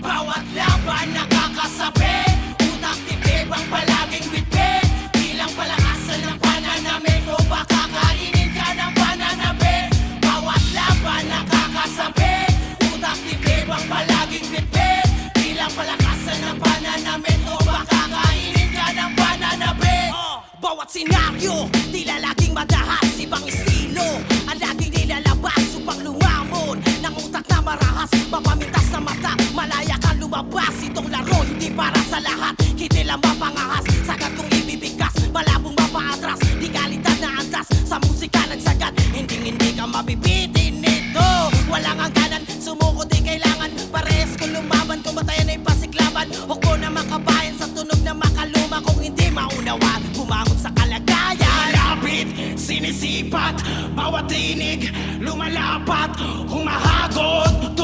Bawat laban nakakasabi, utak tibib ang palaging bitbit. Bilang palakasan ng pananamit o baka kainin ka ng pananabi. Bawat laban nakakasabi, utak tibib ang palaging bitbit. Bilang palakasan ng pananamit o baka kainin ka ng pananabi. Bawat senaryo, tila laging madahas, ibang estilo ang laging nilalabas upang lumamon ng utak na marahas, mapamintas na mata, malaya kang lumabas. Itong laro hindi para sa lahat, hindi lang mapangahas. Sagad kong ibibigkas, malabong mapaatras, di kalidad na antas, sa musika nagsagat. Hindi ka mabibitin nito, walang hangganan, sumuko di kailangan. Parehas kung lumaban, kung batayan ay pasiklaban. Huwag na makabayan sa tunog na makaluma. Kung hindi maunawa, bumangon sa kalagayan. Malapit, sinisipat, bawat tinig lumalapat, humahagod